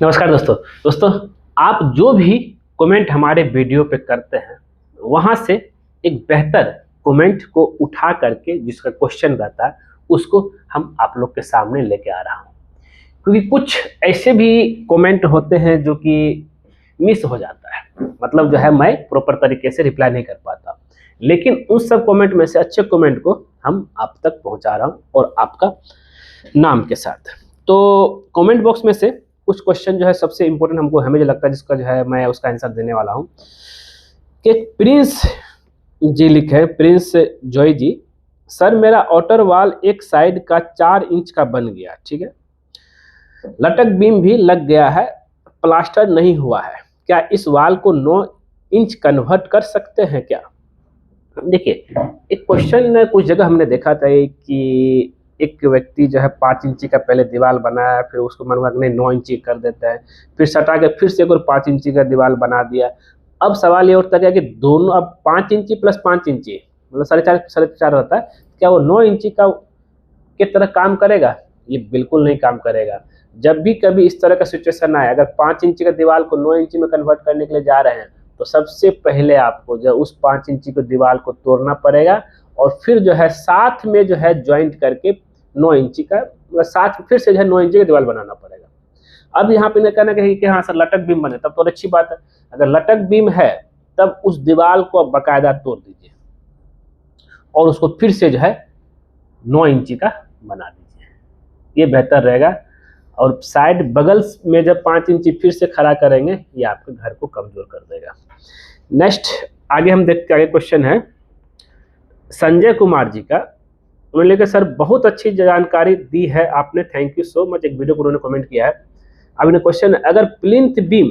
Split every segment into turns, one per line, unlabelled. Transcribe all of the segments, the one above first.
नमस्कार दोस्तों आप जो भी कमेंट हमारे वीडियो पे करते हैं वहाँ से एक बेहतर कमेंट को उठा करके जिसका क्वेश्चन रहता है उसको हम आप लोग के सामने लेके आ रहा हूँ, क्योंकि कुछ ऐसे भी कमेंट होते हैं जो कि मिस हो जाता है, मतलब जो है मैं प्रॉपर तरीके से रिप्लाई नहीं कर पाता, लेकिन उन सब कमेंट में से अच्छे कमेंट को हम आप तक पहुँचा रहा हूँ और आपका नाम के साथ। तो कमेंट बॉक्स में से कुछ क्वेश्चन जो है सबसे इम्पोर्टेंट हमको हमें जो लगता है जिसका जो है मैं उसका आंसर देने वाला हूँ कि प्रिंस जी लिखे हैं, प्रिंस जॉय जी, सर मेरा आउटर वॉल एक साइड का 4 इंच का बन गया, ठीक है, लटक बीम भी लग गया है, प्लास्टर नहीं हुआ है, क्या इस वॉल को 9 इंच कन्वर्ट कर सकते हैं क्या? देखिए, एक क्वेश्चन कुछ जगह हमने देखा था कि एक व्यक्ति जो है 5 इंची का पहले दीवार बनाया, फिर उसको मन हुआ कि नहीं 9 इंची कर देते हैं, फिर सटा के फिर से एक और 5 इंची का दीवार बना दिया। अब सवाल ये उठता है कि दोनों अब 5 इंची प्लस 5 इंची मतलब 4.5 रहता है, क्या वो 9 इंची का की तरह काम करेगा? ये बिल्कुल नहीं काम करेगा। जब भी कभी इस तरह का सिचुएशन आए, अगर 5 इंची का दीवार को 9 इंची में कन्वर्ट करने के लिए जा रहे हैं तो सबसे पहले आपको जो उस 5 इंची की दीवार को तोड़ना पड़ेगा और फिर जो है साथ में जो है जॉइंट करके 9 इंची का साथ फिर से जो है 9 इंची का दीवार बनाना पड़ेगा। अब यहाँ पे कहना कहीं कि हाँ सर लटक बीम बने तब तो अच्छी बात है, अगर लटक बीम है तब उस दीवार को अब बाकायदा तोड़ दीजिए और उसको फिर से जो है 9 इंची का बना दीजिए, ये बेहतर रहेगा। और साइड बगल में जब 5 इंची फिर से खड़ा करेंगे ये आपके घर को कमजोर कर देगा। नेक्स्ट आगे हम देखते आगे क्वेश्चन है संजय कुमार जी का, उन्होंने लिखा सर बहुत अच्छी जानकारी दी है आपने, थैंक यू सो मच, एक वीडियो को उन्होंने कमेंट किया है। अब इन्हें क्वेश्चन है अगर प्लिंथ बीम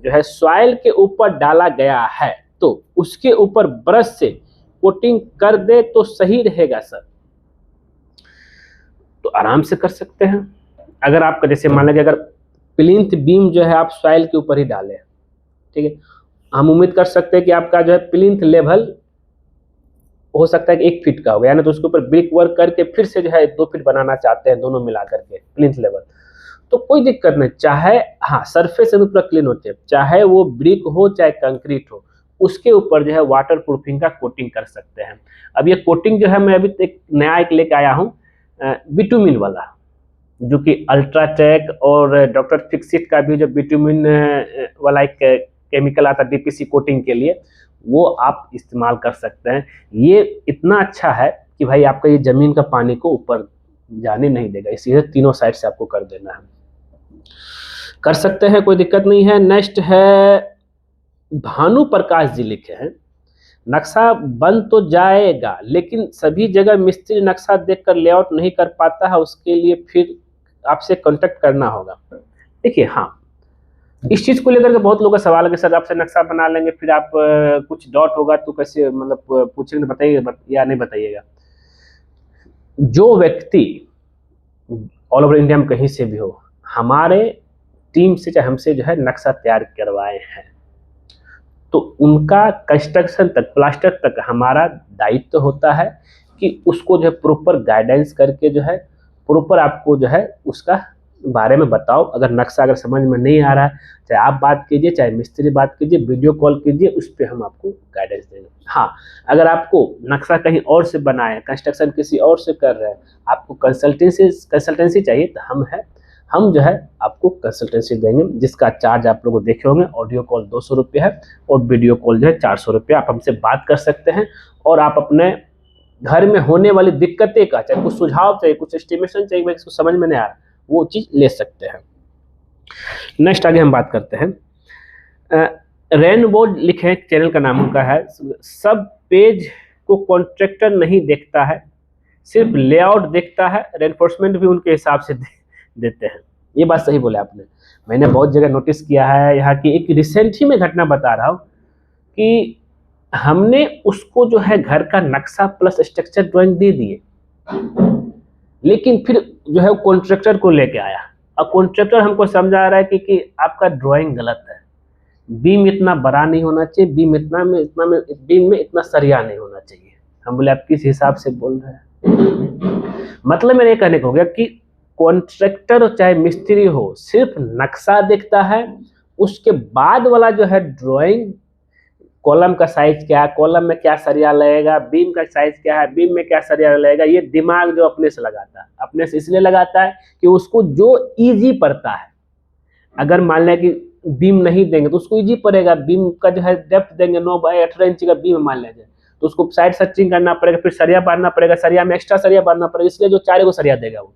जो है सॉइल के ऊपर डाला गया है तो उसके ऊपर ब्रश से कोटिंग कर दे तो सही रहेगा सर? तो आराम से कर सकते हैं। अगर आपका जैसे मान लीजिए अगर प्लिंथ बीम जो है आप सॉइल के ऊपर ही डालें, ठीक है, हम उम्मीद कर सकते हैं कि आपका जो है प्लिंथ लेवल हो सकता है कि 1 फीट का हो, यानी तो उसके ऊपर ब्रिक वर्क करके फिर से जो है 2 फीट बनाना चाहते हैं दोनों मिला करके प्लिंथ लेवल, तो कोई दिक्कत नहीं, चाहे हाँ सरफेस पूरा क्लीन हो चाहिए, चाहे वो ब्रिक हो चाहे कंक्रीट हो, उसके ऊपर जो है वाटर प्रूफिंग का कोटिंग कर सकते हैं। अब ये कोटिंग जो है मैं अभी एक नया एक लेके आया हूँ बिटुमिन वाला, जो कि अल्ट्राटेक और डॉक्टर फिक्सिट का भी जो बिटुमिन वाला एक केमिकल आता है डीपीसी कोटिंग के लिए, वो आप इस्तेमाल कर सकते हैं। ये इतना अच्छा है कि भाई आपका ये जमीन का पानी को ऊपर जाने नहीं देगा, इसीलिए तीनों साइड से आपको कर देना है, कर सकते हैं, कोई दिक्कत नहीं है। नेक्स्ट है भानु प्रकाश जी लिखे हैं, नक्शा बन तो जाएगा लेकिन सभी जगह मिस्त्री नक्शा देखकर लेआउट नहीं कर पाता है, उसके लिए फिर आपसे कांटेक्ट करना होगा। देखिए हाँ, इस चीज को लेकर के बहुत लोगों का सवाल है कि सर आपसे नक्शा बना लेंगे फिर आप कुछ डॉट होगा तो कैसे मतलब पूछेंगे, बताइए या नहीं बताइएगा। जो व्यक्ति ऑल ओवर इंडिया में कहीं से भी हो, हमारे टीम से चाहे हमसे जो है नक्शा तैयार करवाए हैं, तो उनका कंस्ट्रक्शन तक प्लास्टर तक हमारा दायित्व होता है कि उसको जो है प्रॉपर गाइडेंस करके जो है प्रॉपर आपको जो है उसका बारे में बताओ। अगर नक्शा अगर समझ में नहीं आ रहा है, चाहे आप बात कीजिए चाहे मिस्त्री बात कीजिए, वीडियो कॉल कीजिए, उस पर हम आपको गाइडेंस देंगे। हाँ, अगर आपको नक्शा कहीं और से बनाए, कंस्ट्रक्शन किसी और से कर रहे हैं, आपको कंसल्टेंसी चाहिए तो हम जो है आपको कंसल्टेंसी देंगे, जिसका चार्ज आप लोगों को देखे होंगे, ऑडियो कॉल 200 रुपये है और वीडियो कॉल जो है 400 रुपये। आप हमसे बात कर सकते हैं और आप अपने घर में होने वाली दिक्कतें का चाहे कुछ सुझाव चाहिए, कुछ एस्टिमेशन चाहिए, भाई इसको समझ में नहीं आ रहा, वो चीज़ ले सकते हैं। नेक्स्ट आगे हम बात करते हैं रेनबो लिखे, चैनल का नाम उनका है, सब पेज को कॉन्ट्रैक्टर नहीं देखता है, सिर्फ लेआउट देखता है, रेनफोर्समेंट भी उनके हिसाब से देते हैं। ये बात सही बोले आपने, मैंने बहुत जगह नोटिस किया है। यहाँ की एक रिसेंट ही में घटना बता रहा हूँ कि हमने उसको जो है घर का नक्शा प्लस स्ट्रक्चर ड्राइंग दे दिए, लेकिन फिर जो है कॉन्ट्रैक्टर को लेके आया। अब कॉन्ट्रैक्टर हमको समझा रहा है कि आपका ड्राइंग गलत है, बीम इतना बड़ा नहीं होना चाहिए, बीम में इतना सरिया नहीं होना चाहिए। हम बोले आप किस हिसाब से बोल रहे हैं? मतलब मेरे कहने को हो गया कि कॉन्ट्रैक्टर चाहे मिस्त्री हो, सिर्फ नक्शा देखता है, उसके बाद वाला जो है ड्राइंग, कॉलम का साइज क्या है, कॉलम में क्या सरिया लगेगा, बीम का साइज क्या है, बीम में क्या सरिया लगेगा, ये दिमाग जो अपने से लगाता है। अपने से इसलिए लगाता है कि उसको जो इजी पड़ता है। अगर मान लें कि बीम नहीं देंगे तो उसको इजी पड़ेगा, बीम का जो है डेप्थ देंगे 9 बाई 18 इंच का बीम मान लीजिए, तो उसको साइड सर्चिंग करना पड़ेगा, फिर सरिया बांधना पड़ेगा, सरिया में एक्स्ट्रा सरिया बांधना पड़ेगा, इसलिए जो 4 को सरिया देगा वो।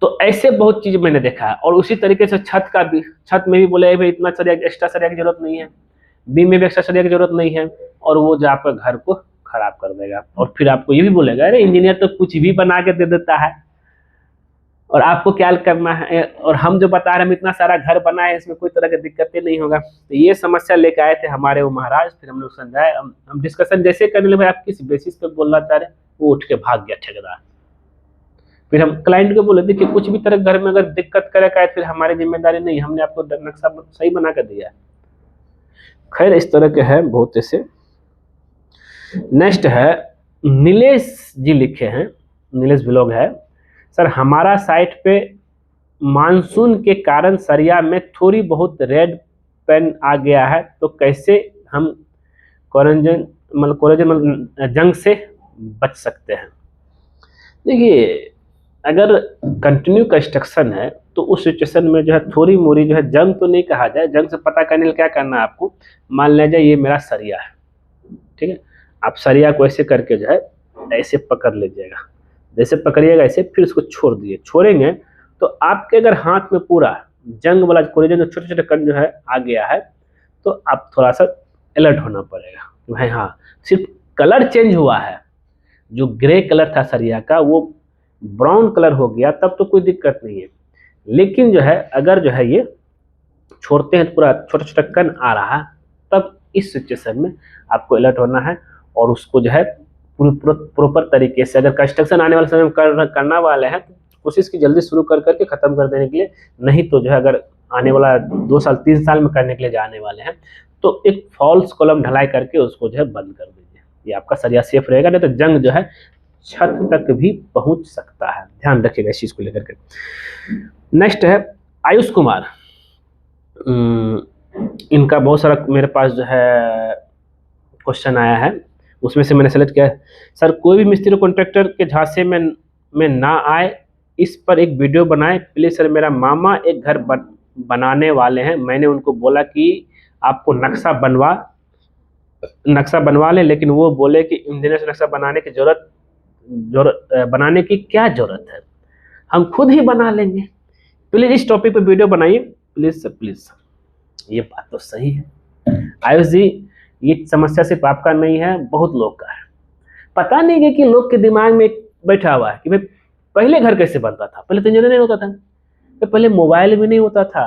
तो ऐसे बहुत चीज मैंने देखा है। और उसी तरीके से छत का भी, छत में भी बोले भाई इतना सरिया, एक्स्ट्रा सरिया की जरूरत नहीं है, बीम में भी एक्स्ट्रा सरिया की जरूरत नहीं है, और वो जो आपका घर को खराब कर देगा। और फिर आपको ये भी बोलेगा अरे इंजीनियर तो कुछ भी बना के दे देता है और आपको क्या करना है, और हम जो बता रहे हैं हम इतना सारा घर बना है, इसमें कोई तरह की दिक्कतें नहीं होगा। तो ये समस्या लेके आए थे हमारे वो महाराज, फिर हम लोग समझाए, हम डिस्कशन जैसे करने लगे, भाई आप किस बेसिस पे बोलना चाह रहे हैं, वो उठ के भाग गया ठेकेदार। फिर हम क्लाइंट को बोले थे कि कुछ भी तरह घर में अगर दिक्कत करेगा फिर हमारी जिम्मेदारी नहीं, हमने आपको नक्शा सही बना कर दिया है। खैर इस तरह के है बहुत ऐसे। नेक्स्ट है नीलेश जी लिखे हैं, नीलेश ब्लॉग है, सर हमारा साइट पे मानसून के कारण सरिया में थोड़ी बहुत रेड पेन आ गया है, तो कैसे हम कोरोजन जंग से बच सकते हैं। देखिए अगर कंटिन्यू कंस्ट्रक्शन है तो उस सिचुएशन में जो है थोड़ी मोरी जो है, जंग तो नहीं कहा जाए, जंग से पता करने के लिए क्या करना है आपको, मान लीजिए ये मेरा सरिया है, ठीक है, आप सरिया को ऐसे करके जो है ऐसे पकड़ लीजिएगा, जैसे पकड़िएगा ऐसे, फिर उसको छोड़ दिए, छोड़ेंगे तो आपके अगर हाथ में पूरा जंग वाला कोरिजन जो छोटे छोटे कण जो है आ गया है, तो आप थोड़ा सा अलर्ट होना पड़ेगा कि भाई हाँ सिर्फ कलर चेंज हुआ है, जो ग्रे कलर था सरिया का वो ब्राउन कलर हो गया, तब तो कोई दिक्कत नहीं है। लेकिन जो है अगर जो है ये छोड़ते हैं तो पूरा छोटा छोटा कण आ रहा है, तब इस सिचुएशन में आपको अलर्ट होना है और उसको जो है प्रॉपर तरीके से, अगर कंस्ट्रक्शन आने वाले समय में करना वाले हैं तो कोशिश की जल्दी शुरू कर करके खत्म कर देने के लिए, नहीं तो जो है अगर आने वाला 2 साल 3 साल में करने के लिए जाने वाले हैं तो एक फॉल्स कॉलम ढलाई करके उसको जो है बंद कर दीजिए, ये आपका सरिया सेफ रहेगा, नहीं तो जंग जो है छत तक भी पहुंच सकता है। ध्यान रखिएगा इस चीज को लेकर के। नेक्स्ट है आयुष कुमार, इनका बहुत सारा मेरे पास जो है क्वेश्चन आया है, उसमें से मैंने सेलेक्ट किया है। सर कोई भी मिस्त्री कॉन्ट्रैक्टर के झांसे में ना आए, इस पर एक वीडियो बनाए प्लीज सर, मेरा मामा एक घर बनाने वाले हैं, मैंने उनको बोला कि आपको नक्शा बनवा लें, लेकिन वो बोले कि इंजीनियर से नक्शा बनाने की बनाने की क्या जरूरत है, हम खुद ही बना लेंगे, प्लीज इस टॉपिक पे वीडियो बनाइए प्लीज सर, प्लीज। ये बात तो सही है आयुष जी, ये समस्या सिर्फ आपका नहीं है, बहुत लोग का है। पता नहीं है कि लोग के दिमाग में बैठा हुआ है कि भाई पहले घर कैसे बनता था, पहले तो इंजीनियर नहीं होता था, तो पहले मोबाइल भी नहीं होता था,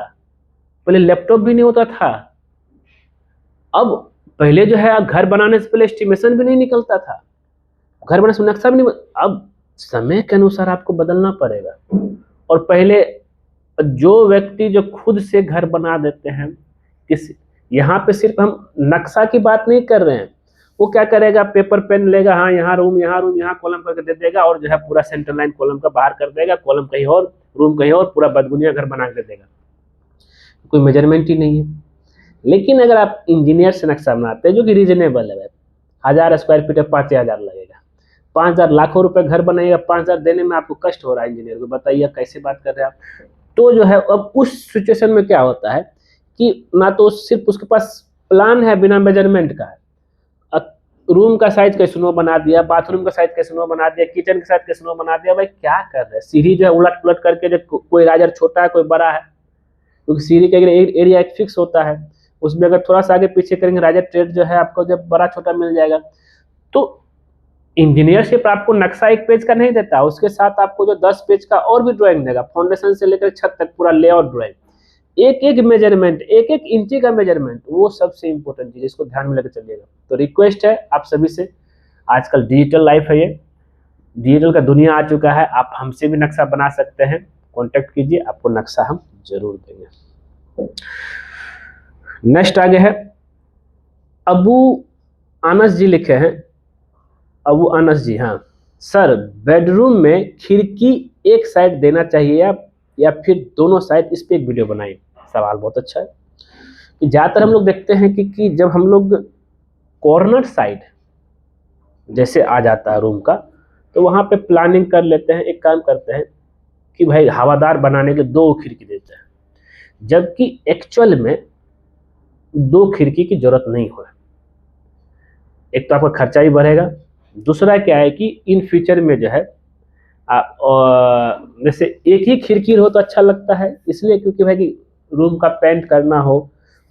पहले लैपटॉप भी नहीं होता था, अब पहले जो है घर बनाने से पहले एस्टिमेशन भी नहीं निकलता था, घर बनाने से नक्शा भी नहीं, अब समय के अनुसार आपको बदलना पड़ेगा। और पहले जो व्यक्ति जो खुद से घर बना देते हैं, किस यहाँ पे सिर्फ हम नक्शा की बात नहीं कर रहे हैं, वो क्या करेगा पेपर पेन लेगा, हाँ यहाँ रूम यहाँ कॉलम करके दे देगा और जो है पूरा सेंटर लाइन कॉलम का बाहर कर देगा, कॉलम कहीं और रूम कहीं और, पूरा बदगुनिया घर बना के दे देगा, कोई मेजरमेंट ही नहीं है। लेकिन अगर आप इंजीनियर से नक्शा बनाते हैं जो कि रीजनेबल है, 1000 स्क्वायर फीट है 5000 लगेगा, 5000 लाखों रुपए घर बनाएगा, 5000 देने में आपको कष्ट हो रहा है इंजीनियर को, बताइए कैसे बात कर रहे हैं आप। तो जो है अब उस सिचुएशन में क्या होता है कि ना तो सिर्फ उसके पास प्लान है बिना मेजरमेंट का, रूम का साइज कैसनो बना दिया, बाथरूम का साइज कैसनो बना दिया, किचन का साइज कैसनो बना दिया, भाई क्या कर रहे हैं, सीढ़ी जो है उलट पुलट करके, जो कोई राइजर छोटा है कोई बड़ा है, क्योंकि सीढ़ी का एरिया एक फिक्स होता है, उसमें अगर थोड़ा सा आगे पीछे करेंगे राइजर ट्रेड जो है आपको जब बड़ा छोटा मिल जाएगा। तो इंजीनियरशिप आपको नक्शा एक पेज का नहीं देता, उसके साथ आपको जो 10 पेज का और भी ड्राइंग देगा, फाउंडेशन से लेकर छत तक पूरा लेआउट ड्राइंग, एक एक मेजरमेंट, एक एक इंची का मेजरमेंट, वो सबसे इंपॉर्टेंट चीज, इसको ध्यान में लेकर चलिएगा। तो रिक्वेस्ट है आप सभी से, आजकल डिजिटल लाइफ है, ये डिजिटल का दुनिया आ चुका है, आप हमसे भी नक्शा बना सकते हैं, कॉन्टेक्ट कीजिए, आपको नक्शा हम जरूर देंगे। नेक्स्ट आगे है अबू आनस जी लिखे हैं, अबू आनस जी, हाँ सर बेडरूम में खिड़की एक साइड देना चाहिए या फिर दोनों साइड, इस पे एक वीडियो बनाइए। सवाल बहुत अच्छा है कि ज़्यादातर हम लोग देखते हैं कि जब हम लोग कॉर्नर साइड जैसे आ जाता है रूम का, तो वहाँ पे प्लानिंग कर लेते हैं, एक काम करते हैं कि भाई हवादार बनाने के 2 खिड़की देते हैं, जबकि एक्चुअल में 2 खिड़की की जरूरत नहीं हो। एक तो आपका खर्चा भी बढ़ेगा, दूसरा क्या है कि इन फ्यूचर में जो है आप जैसे एक ही खिड़की हो तो अच्छा लगता है, इसलिए क्योंकि भाई कि रूम का पेंट करना हो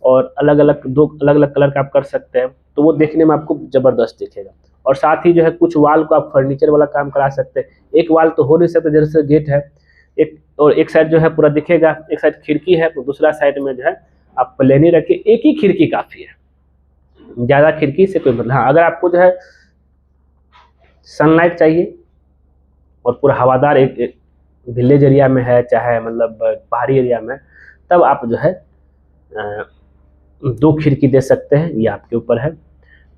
और अलग अलग 2 अलग अलग कलर का आप कर सकते हैं, तो वो देखने में आपको ज़बरदस्त दिखेगा। और साथ ही जो है कुछ वाल को आप फर्नीचर वाला काम करा सकते हैं। एक वाल तो हो नहीं सकता, जैसे गेट है एक साइड जो है पूरा दिखेगा, एक साइड खिड़की है तो दूसरा साइड में जो है आप प्लेन ही रखिए, एक ही खिड़की काफ़ी है, ज़्यादा खिड़की से कोई मतलब। हाँ, अगर आपको जो है सनलाइट चाहिए और पूरा हवादार एक विलेज एरिया में है, चाहे मतलब पहाड़ी एरिया में, तब आप जो है 2 खिड़की दे सकते हैं, ये आपके ऊपर है।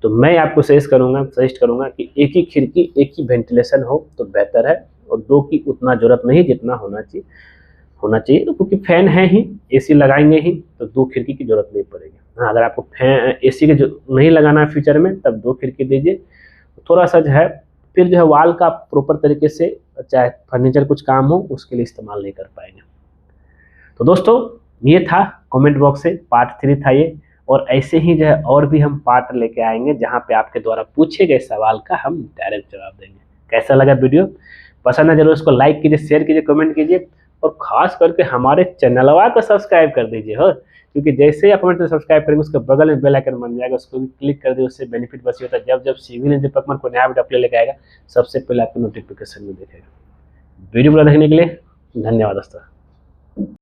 तो मैं आपको सजेस्ट करूँगा कि एक ही खिड़की, एक ही वेंटिलेशन हो तो बेहतर है, और 2 की उतना ज़रूरत नहीं जितना होना चाहिए, क्योंकि फैन है ही, एसी लगाएंगे ही तो 2 खिड़की की जरूरत नहीं पड़ेगी। हाँ, अगर आपको एसी के जो नहीं लगाना है फ्यूचर में, तब 2 खिड़की दीजिए। थोड़ा सा जो है फिर जो है वाल का प्रॉपर तरीके से, चाहे फर्नीचर कुछ काम हो उसके लिए इस्तेमाल नहीं कर पाएंगे। तो दोस्तों ये था कमेंट बॉक्स से पार्ट 3 था ये, और ऐसे ही जो है और भी हम पार्ट लेके आएंगे जहाँ पे आपके द्वारा पूछे गए सवाल का हम डायरेक्ट जवाब देंगे। कैसा लगा वीडियो? पसंद है जरूर इसको लाइक कीजिए, शेयर कीजिए, कमेंट कीजिए, और खास करके हमारे चैनलवा को सब्सक्राइब कर दीजिए हो, क्योंकि जैसे ही आप हमारे चैनल सब्सक्राइब करेंगे उसके बगल में बेल आइकन बन जाएगा, उसको भी क्लिक कर दीजिए। उससे बेनिफिट बस ये होता है, जब जब सिविल इंजीनियर दीपक मन को नया वीडियो अपलोड लेके आएगा सबसे पहले आपको नोटिफिकेशन में दिखेगा। वीडियो पूरा देखने के लिए धन्यवाद दोस्तों।